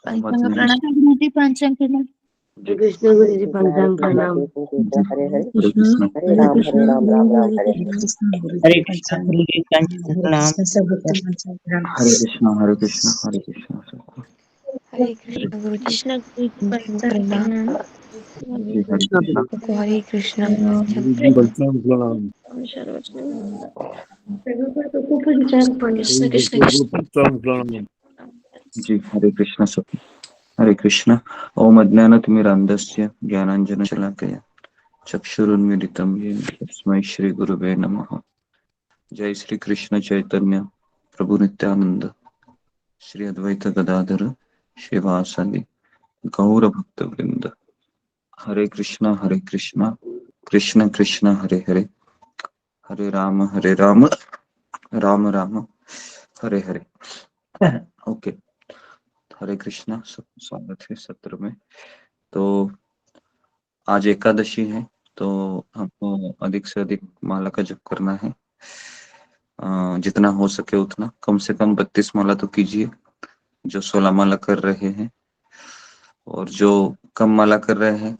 पंचांग प्रणाम गुरु जी। पंचांग प्रणाम। कृष्ण गुरु जी। पंचांग प्रणाम। हरे हरे कृष्ण हरे राम राम राम हरे हरे हरे कृष्ण गुरु जी। पंचांग प्रणाम। हरे कृष्णा हरे कृष्णा हरे कृष्णा। हरे कृष्ण गुरु जी। कृष्ण गुरु जी पंचांग प्रणाम। प्रणाम। जी हरे कृष्णा हरे कृष्ण गुरु जी वैष्णव प्रणाम। कृष्ण कृष्ण पंचांग प्रणाम। जी हरे कृष्णा सब। हरे कृष्णा। ओम अज्ञानतिमिरान्धस्य ज्ञानाञ्जनशलाकया चक्षुरुन्मीलितं येन तस्मै श्री गुरुवे नमः। जय श्री कृष्ण चैतन्य प्रभु नित्यानंद श्री अद्वैत गदाधर श्रीवासदि गौर भक्त वृंद। हरे कृष्णा कृष्ण कृष्ण हरे हरे हरे राम राम राम हरे हरे। ओके। हरे कृष्णा। स्वागत है सत्र में। तो आज एकादशी है, तो हमको अधिक से अधिक माला का जप करना है। जितना हो सके उतना, कम से कम 32 माला तो कीजिए जो 16 माला कर रहे हैं, और जो कम माला कर रहे हैं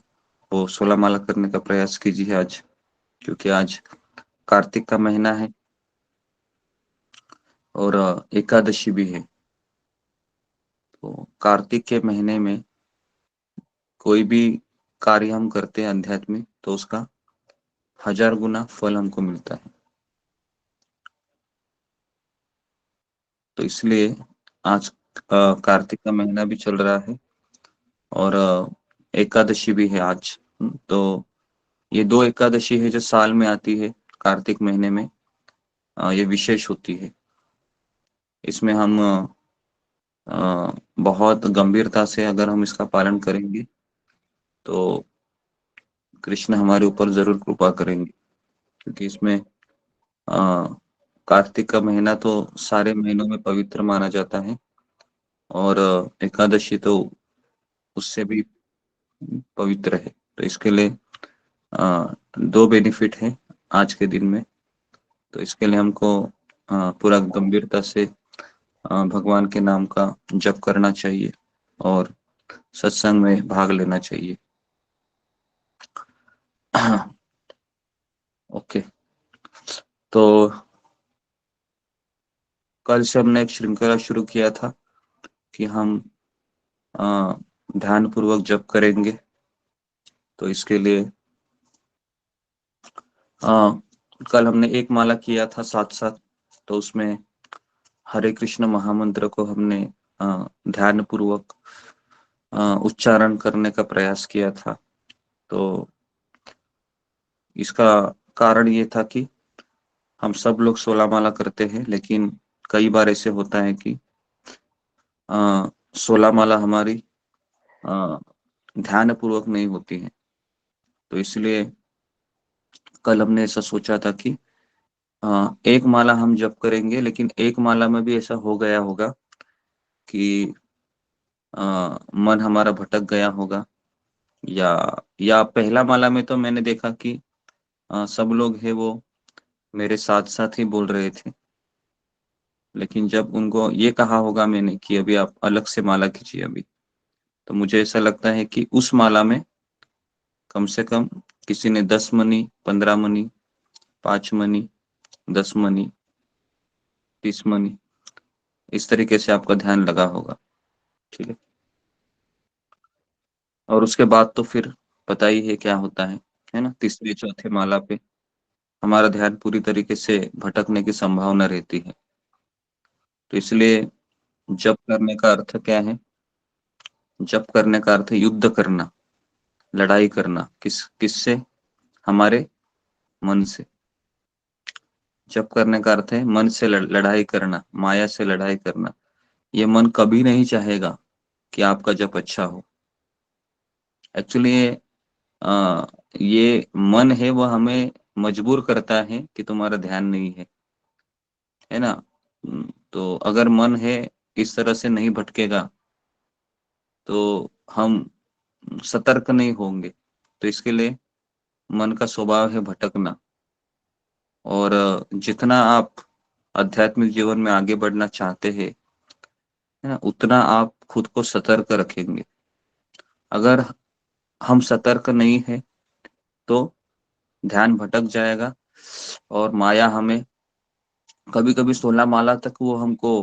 वो 16 माला करने का प्रयास कीजिए आज, क्योंकि आज कार्तिक का महीना है और एकादशी भी है। तो कार्तिक के महीने में कोई भी कार्य हम करते हैं आध्यात्मिक, तो उसका 1000 गुना फल हमको मिलता है। तो इसलिए आज कार्तिक का महीना भी चल रहा है और एकादशी भी है आज। तो ये 2 एकादशी है जो साल में आती है कार्तिक महीने में। ये विशेष होती है। इसमें हम बहुत गंभीरता से अगर हम इसका पालन करेंगे तो कृष्ण हमारे ऊपर जरूर कृपा करेंगे, क्योंकि इसमें कार्तिक का महीना तो सारे महीनों में पवित्र माना जाता है और एकादशी तो उससे भी पवित्र है। तो इसके लिए 2 बेनिफिट है आज के दिन में। तो इसके लिए हमको पूरा गंभीरता से भगवान के नाम का जप करना चाहिए और सत्संग में भाग लेना चाहिए। ओके। तो कल से हमने एक श्रृंखला शुरू किया था कि हम ध्यान पूर्वक जप करेंगे। तो इसके लिए कल हमने एक माला किया था साथ साथ, तो उसमें हरे कृष्ण महामंत्र को हमने ध्यान पूर्वक उच्चारण करने का प्रयास किया था। तो इसका कारण ये था कि हम सब लोग 16 माला करते हैं, लेकिन कई बार ऐसे होता है कि 16 माला हमारी ध्यान पूर्वक नहीं होती है। तो इसलिए कल हमने ऐसा सोचा था कि एक माला हम जप करेंगे, लेकिन एक माला में भी ऐसा हो गया होगा कि मन हमारा भटक गया होगा, या पहला माला में तो मैंने देखा कि सब लोग है वो मेरे साथ साथ ही बोल रहे थे, लेकिन जब उनको ये कहा होगा मैंने कि अभी आप अलग से माला कीजिए अभी, तो मुझे ऐसा लगता है कि उस माला में कम से कम किसी ने 10 money, 15 money, 5 money, 10 money, 30 money, इस तरीके से आपका ध्यान लगा होगा। ठीक है। और उसके बाद तो फिर पता ही है क्या होता है ना। तीसरे चौथे माला पे हमारा ध्यान पूरी तरीके से भटकने की संभावना रहती है। तो इसलिए जप करने का अर्थ क्या है? जप करने का अर्थ है युद्ध करना, लड़ाई करना। किससे? हमारे मन से। जप करने का अर्थ है मन से लड़ाई करना, माया से लड़ाई करना। ये मन कभी नहीं चाहेगा कि आपका जप अच्छा हो। एक्चुअली ये मन है वो हमें मजबूर करता है कि तुम्हारा ध्यान नहीं है ना। तो अगर मन है इस तरह से नहीं भटकेगा तो हम सतर्क नहीं होंगे। तो इसके लिए मन का स्वभाव है भटकना, और जितना आप आध्यात्मिक जीवन में आगे बढ़ना चाहते हैं, है ना, उतना आप खुद को सतर्क रखेंगे। अगर हम सतर्क नहीं है तो ध्यान भटक जाएगा और माया हमें कभी कभी 16 माला तक वो हमको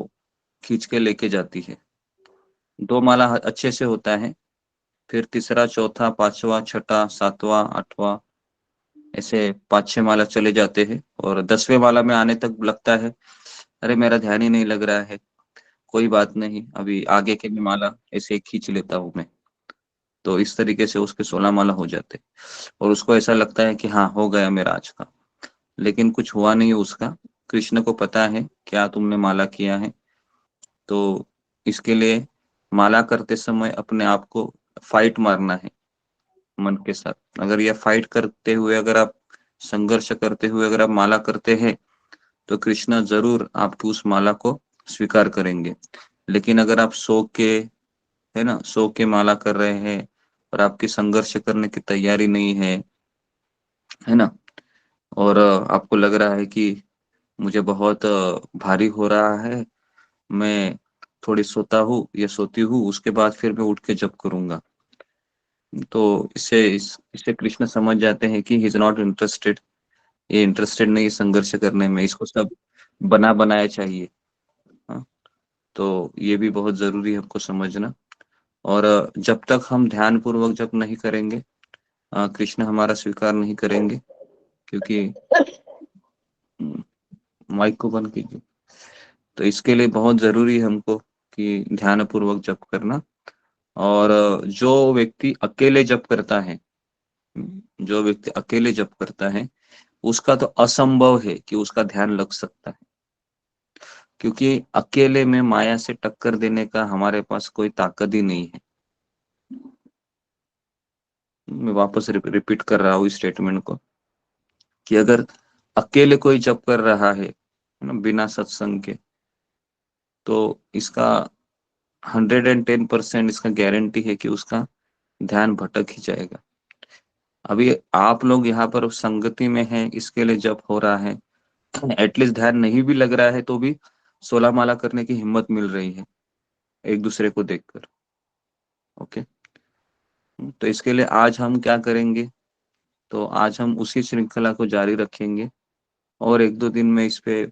खींच के लेके जाती है। 2 माला अच्छे से होता है, फिर तीसरा, चौथा, पांचवा, छठा, सातवां, आठवां, ऐसे 5-6 माला चले जाते हैं और 10वें माला में आने तक लगता है अरे मेरा ध्यान ही नहीं लग रहा है, कोई बात नहीं, अभी आगे के भी माला ऐसे ही खींच लेता हूँ मैं। तो इस तरीके से उसके 16 माला हो जाते और उसको ऐसा लगता है कि हाँ हो गया मेरा आज का, लेकिन कुछ हुआ नहीं उसका। कृष्ण को पता है क्या तुमने माला किया है। तो इसके लिए माला करते समय अपने आप को फाइट मारना है मन के साथ। अगर यह फाइट करते हुए, अगर आप संघर्ष करते हुए अगर आप माला करते हैं तो कृष्ण जरूर आपकी उस माला को स्वीकार करेंगे। लेकिन अगर आप सो के, है ना, सो के माला कर रहे हैं और आपकी संघर्ष करने की तैयारी नहीं है ना, और आपको लग रहा है कि मुझे बहुत भारी हो रहा है, मैं थोड़ी सोता हूँ या सोती हूँ, उसके बाद फिर मैं उठ के जप करूंगा, तो इससे कृष्ण समझ जाते हैं कि ही इज नॉट इंटरेस्टेड, ये इंटरेस्टेड नहीं है संघर्ष करने में, इसको सब बना बनाया चाहिए। हाँ, तो ये भी बहुत जरूरी है हमको समझना। और जब तक हम ध्यान पूर्वक जप नहीं करेंगे कृष्ण हमारा स्वीकार नहीं करेंगे, क्योंकि माइक को बंद कीजिए। तो इसके लिए बहुत जरूरी है हमको कि ध्यान पूर्वक जप करना। और जो व्यक्ति अकेले जप करता है, जो व्यक्ति अकेले जप करता है उसका तो असंभव है कि उसका ध्यान लग सकता है, क्योंकि अकेले में माया से टक्कर देने का हमारे पास कोई ताकत ही नहीं है। मैं वापस रिपीट कर रहा हूँ इस स्टेटमेंट को कि अगर अकेले कोई जप कर रहा है ना, बिना सत्संग के, तो इसका 110% इसका गारंटी है कि उसका ध्यान भटक ही जाएगा। अभी आप लोग यहाँ पर संगति में हैं, इसके लिए जप हो रहा है, एटलीस्ट ध्यान नहीं भी लग रहा है तो भी 16 माला करने की हिम्मत मिल रही है एक दूसरे को देखकर। ओके, तो इसके लिए आज हम क्या करेंगे, तो आज हम उसी श्रृंखला को जारी रखेंगे और 1-2 दिन में इस पे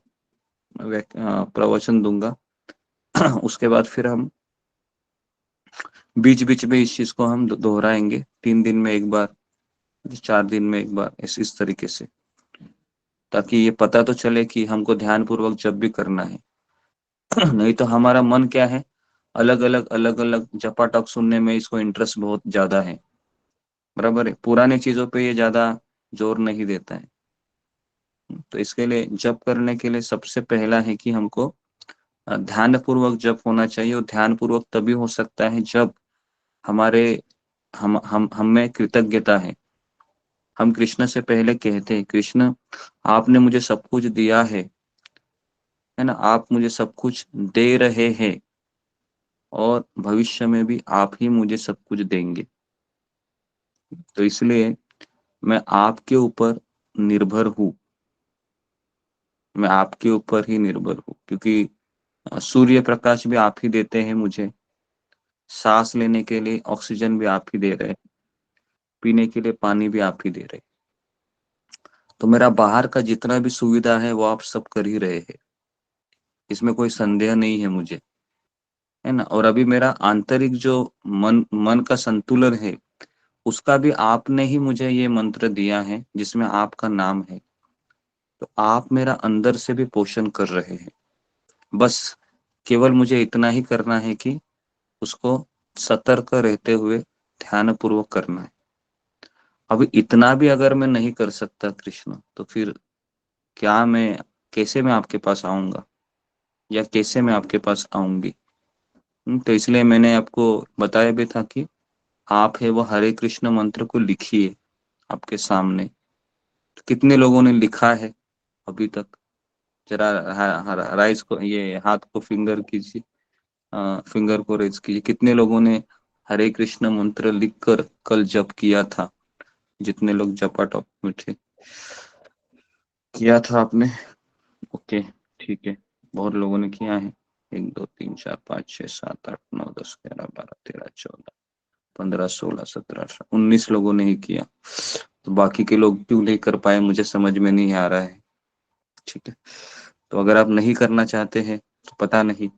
प्रवचन दूंगा। उसके बाद फिर हम बीच बीच में इस चीज को हम दोहराएंगे, 3 दिन में एक बार, 4 दिन में एक बार, इस तरीके से, ताकि ये पता तो चले कि हमको ध्यान पूर्वक जब भी करना है। नहीं तो हमारा मन क्या है, अलग अलग जपाटक सुनने में इसको इंटरेस्ट बहुत ज्यादा है, बराबर है, पुराने चीजों पे ये ज्यादा जोर नहीं देता है। तो इसके लिए जप करने के लिए सबसे पहला है कि हमको ध्यान पूर्वक जप होना चाहिए। और ध्यान पूर्वक तभी हो सकता है जब हमारे हम में कृतज्ञता है। हम कृष्ण से पहले कहते हैं, कृष्ण आपने मुझे सब कुछ दिया है ना, आप मुझे सब कुछ दे रहे हैं और भविष्य में भी आप ही मुझे सब कुछ देंगे। तो इसलिए मैं आपके ऊपर निर्भर हूँ, मैं आपके ऊपर ही निर्भर हूँ, क्योंकि सूर्य प्रकाश भी आप ही देते हैं मुझे, सांस लेने के लिए ऑक्सीजन भी आप ही दे रहे हैं, पीने के लिए पानी भी आप ही दे रहे हैं। तो मेरा बाहर का जितना भी सुविधा है वो आप सब कर ही रहे हैं, इसमें कोई संदेह नहीं है मुझे, है ना। और अभी मेरा आंतरिक जो मन मन का संतुलन है, उसका भी आपने ही मुझे ये मंत्र दिया है जिसमें आपका नाम है। तो आप मेरा अंदर से भी पोषण कर रहे हैं। बस केवल मुझे इतना ही करना है कि उसको सतर्क रहते हुए ध्यान पूर्वक करना है। अभी इतना भी अगर मैं नहीं कर सकता कृष्ण, तो फिर क्या मैं, कैसे मैं आपके पास आऊंगा या कैसे मैं आपके पास आऊंगी। तो इसलिए मैंने आपको बताया भी था कि आप है वो हरे कृष्ण मंत्र को लिखिए आपके सामने। तो कितने लोगों ने लिखा है अभी तक, जरा राइज को, ये हाथ को फिंगर कीजिए, फिंगर को रेज कीजिए, कितने लोगों ने हरे कृष्ण मंत्र लिखकर कल जप किया था। जितने लोग जपा टॉप में थे, किया था आपने, ओके, ठीक है, बहुत लोगों ने किया है। 1 2 3 4 5 6 7 8 9 10 11 12 13 14 15 16 17 18 19 लोगों ने ही किया, तो बाकी के लोग क्यों नहीं कर पाए मुझे समझ में नहीं आ रहा है। ठीक है, तो अगर आप नहीं करना चाहते हैं तो पता नहीं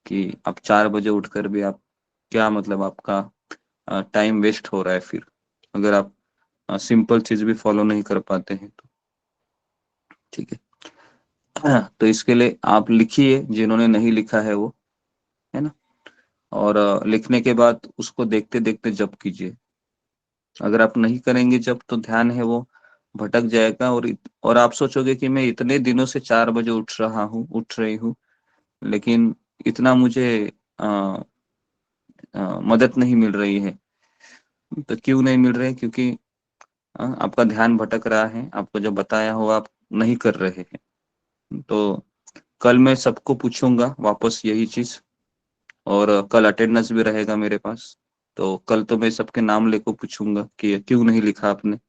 कि आप 4 बजे उठकर भी आप क्या मतलब आपका टाइम वेस्ट हो रहा है फिर, अगर आप सिंपल चीज भी फॉलो नहीं कर पाते हैं तो। ठीक है, तो इसके लिए आप लिखिए, जिन्होंने नहीं लिखा है वो, है ना, और लिखने के बाद उसको देखते देखते जप कीजिए। अगर आप नहीं करेंगे जब तो ध्यान है वो भटक जाएगा, और आप सोचोगे कि मैं इतने दिनों से 4 बजे उठ रही हूँ, लेकिन इतना मुझे आ, मदद नहीं मिल रही है। तो क्यों नहीं मिल रही है? क्योंकि आपका ध्यान भटक रहा है, आपको जो बताया हो आप नहीं कर रहे हैं। तो कल मैं सबको पूछूंगा वापस यही चीज, और कल अटेंडेंस भी रहेगा मेरे पास, तो कल तो मैं सबके नाम लेकर पूछूंगा कि क्यों नहीं लिखा आपने,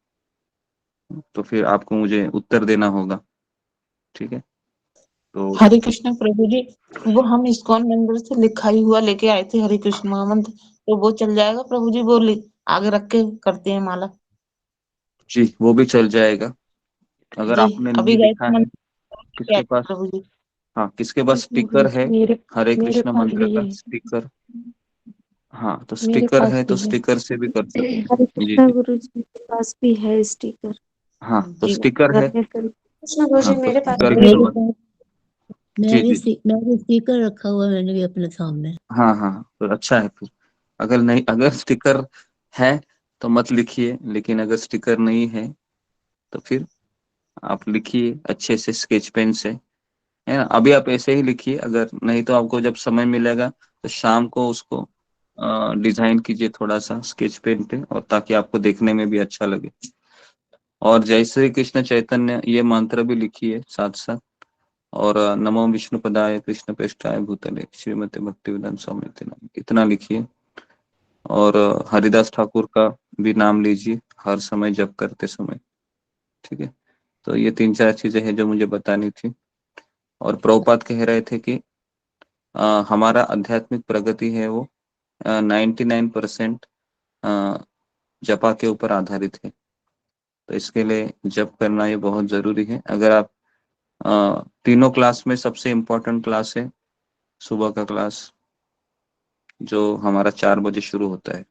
तो फिर आपको मुझे उत्तर देना होगा। ठीक है, तो हरे कृष्ण प्रभु जी, वो हम इस्कॉन मंदिर से लिखा ही हुआ लेके आए थे हरे कृष्ण महामंत्र, तो वो चल जाएगा प्रभु जी? वो आगे रख के करते हैं माला। जी वो भी चल जाएगा। अगर जी आपने अभी नहीं गए लिखा थे है, मंदिर लेके आए किसके थे पास, प्रभु जी। हाँ किसके पास स्टिकर है हरे मेरे कृष्ण पास मंत्र भी का है। स्टिकर, हाँ तो मेरे स्टिकर पास है भी तो है। स्टिकर से भी कर सकते हरे हैं। जी कृष्णा जी, गुरु जी के पास भी है स्टिकर। हाँ तो जी स्टिकर घर है, में फिर कृष्णा गुरु जी हाँ तो मेरे पास स्टिकर भी है है। मेरे तो पास जी जी, मैं भी स्पीकर रखा हुआ है मैंने भी अपने सामने। हाँ हाँ तो अच्छा है फिर। अगर नहीं, अगर स्टिकर है तो मत लिखिए, लेकिन अगर स्टिकर नहीं है तो फिर आप लिखिए अच्छे से स्केच पेन से, है ना। अभी आप ऐसे ही लिखिए, अगर नहीं तो आपको जब समय मिलेगा तो शाम को उसको डिजाइन कीजिए थोड़ा सा स्केच पेन पे, और ताकि आपको देखने में भी अच्छा लगे। और जय श्री कृष्ण चैतन्य ये मंत्र भी लिखिए साथ साथ, और नमो विष्णुपदाय कृष्ण प्रेष्ठाय भूतले श्रीमती भक्ति वेदांत स्वामी नाम, इतना लिखिए। और हरिदास ठाकुर का भी नाम लीजिए हर समय जप करते समय। ठीक है, तो ये 3 4 चीजें हैं जो मुझे बतानी थी। और प्रभुपाद कह रहे थे कि हमारा आध्यात्मिक प्रगति है वो 99% जपा के ऊपर आधारित है। तो इसके लिए जप करना ये बहुत जरूरी है। अगर आप तीनों क्लास में सबसे इम्पोर्टेंट क्लास है सुबह का क्लास, जो हमारा 4 बजे शुरू होता है,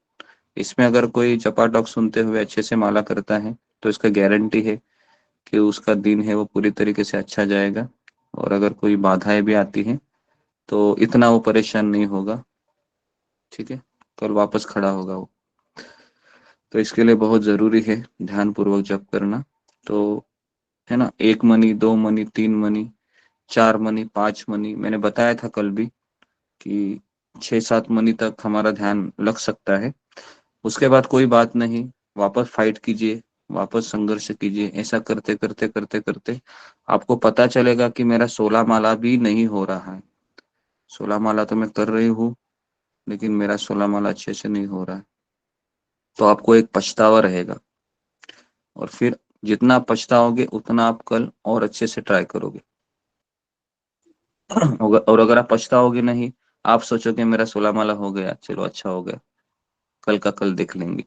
इसमें अगर कोई जपा टॉक सुनते हुए अच्छे से माला करता है तो इसका गारंटी है कि उसका दिन है वो पूरी तरीके से अच्छा जाएगा। और अगर कोई बाधाएं भी आती हैं तो इतना वो परेशान नहीं होगा। ठीक है, कल वापस खड़ा होगा वो। तो इसके लिए बहुत जरूरी है ध्यान पूर्वक जप करना। तो है ना, 1 money 2 money 3 money 4 money 5 money, मैंने बताया था कल भी कि 6 7 मनी तक हमारा ध्यान लग सकता है। उसके बाद कोई बात नहीं, वापस फाइट कीजिए, वापस संघर्ष कीजिए। ऐसा करते करते करते करते आपको पता चलेगा कि मेरा 16 माला भी नहीं हो रहा है। 16 माला तो मैं कर रही हूँ, लेकिन मेरा 16 माला अच्छे से नहीं हो रहा है। तो आपको एक पछतावा रहेगा, और फिर जितना आप पछताओगे उतना आप कल और अच्छे से ट्राई करोगे। और अगर आप पछताओगे नहीं, आप सोचोगे मेरा 16 माला हो गया, चलो अच्छा हो गया, कल का कल देख लेंगे,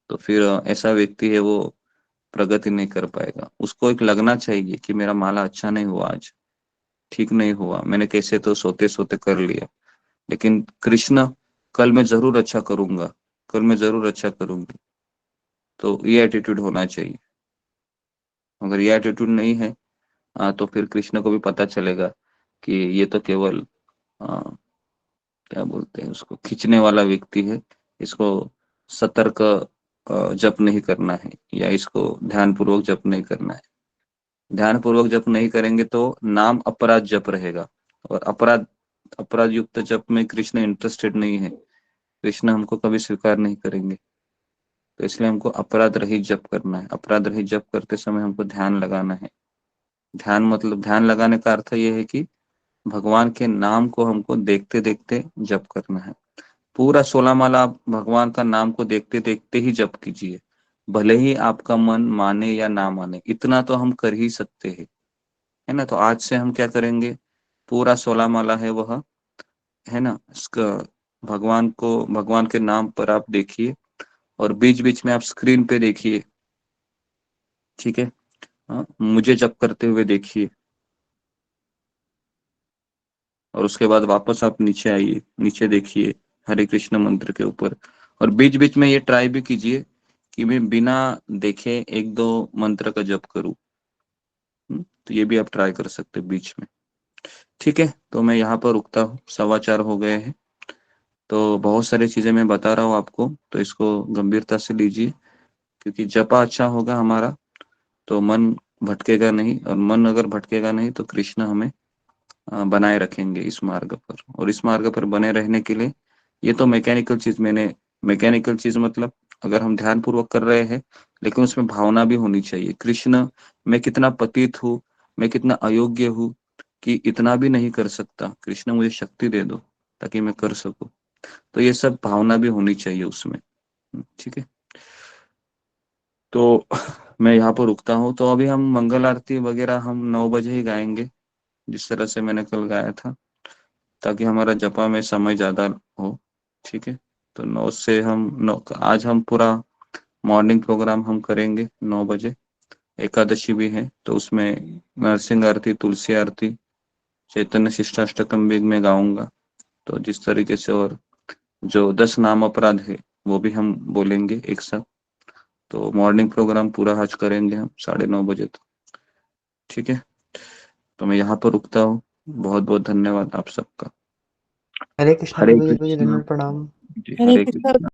तो फिर ऐसा व्यक्ति है वो प्रगति नहीं कर पाएगा। उसको एक लगना चाहिए कि मेरा माला अच्छा नहीं हुआ आज, ठीक नहीं हुआ, मैंने कैसे तो सोते सोते कर लिया, लेकिन कृष्ण कल मैं जरूर अच्छा करूंगा, कल मैं जरूर अच्छा करूंगी। तो ये एटीट्यूड होना चाहिए। अगर ये एटीट्यूड नहीं है, तो फिर कृष्ण को भी पता चलेगा कि ये तो केवल आ, क्या बोलते हैं उसको, खींचने वाला व्यक्ति है। इसको सतर्क जप नहीं करना है, या इसको ध्यान पूर्वक जप नहीं करना है। ध्यान पूर्वक जप नहीं करेंगे तो नाम अपराध जप रहेगा, और अपराध युक्त जप में कृष्ण इंटरेस्टेड नहीं है, कृष्ण हमको कभी स्वीकार नहीं करेंगे। तो इसलिए हमको अपराध रहित जप करना है। अपराध रहित जप करते समय हमको ध्यान लगाना है। ध्यान मतलब, ध्यान लगाने का अर्थ ये है कि भगवान के नाम को हमको देखते देखते जप करना है। पूरा 16 माला आप भगवान का नाम को देखते देखते ही जप कीजिए, भले ही आपका मन माने या ना माने, इतना तो हम कर ही सकते हैं, है ना। तो आज से हम क्या करेंगे, पूरा 16 माला है वह, है ना, इसका भगवान के नाम पर आप देखिए और बीच बीच में आप स्क्रीन पे देखिए, ठीक है। हाँ, मुझे जप करते हुए देखिए और उसके बाद वापस आप नीचे आइए, नीचे देखिए हरे कृष्ण मंत्र के ऊपर, और बीच बीच में ये ट्राई भी कीजिए कि मैं बिना देखे एक दो मंत्र का जप करूं। तो ये भी आप ट्राई कर सकते हैं बीच में, ठीक है। तो मैं यहाँ पर रुकता हूँ, 4:15 हो गए हैं। तो बहुत सारी चीजें मैं बता रहा हूँ आपको, तो इसको गंभीरता से लीजिए, क्योंकि जपा अच्छा होगा हमारा तो मन भटकेगा नहीं, और मन अगर भटकेगा नहीं तो कृष्ण हमें बनाए रखेंगे इस मार्ग पर। और इस मार्ग पर बने रहने के लिए ये तो मैकेनिकल चीज मतलब अगर हम ध्यान पूर्वक कर रहे हैं, लेकिन उसमें भावना भी होनी चाहिए। कृष्ण, मैं कितना पतित हूँ, मैं कितना अयोग्य हूँ कि इतना भी नहीं कर सकता, कृष्ण मुझे शक्ति दे दो ताकि मैं कर सकूं। तो ये सब भावना भी होनी चाहिए उसमें, ठीक है। तो मैं यहाँ पर रुकता हूँ। तो अभी हम मंगल आरती वगैरह हम 9 बजे ही गाएंगे, जिस तरह से मैंने कल गाया था, ताकि हमारा जपा में समय ज्यादा हो, ठीक है। तो 9 से आज हम पूरा मॉर्निंग प्रोग्राम हम करेंगे 9 बजे। एकादशी भी है तो उसमें नरसिंह आरती, तुलसी आरती, चैतन्य शिष्टाष्टकम भी मैं गाऊंगा। तो जिस तरीके से, और जो 10 नाम अपराध है वो भी हम बोलेंगे एक साथ। तो मॉर्निंग प्रोग्राम पूरा आज करेंगे हम 9:30 बजे तक, ठीक है। तो मैं यहाँ पर रुकता हूँ। बहुत बहुत धन्यवाद आप सबका। हरे कृष्णा हरे प्रभु जी, कृष्णा दंडवत प्रणाम। जी, हरे हरे कृष्ण। कृष्णा।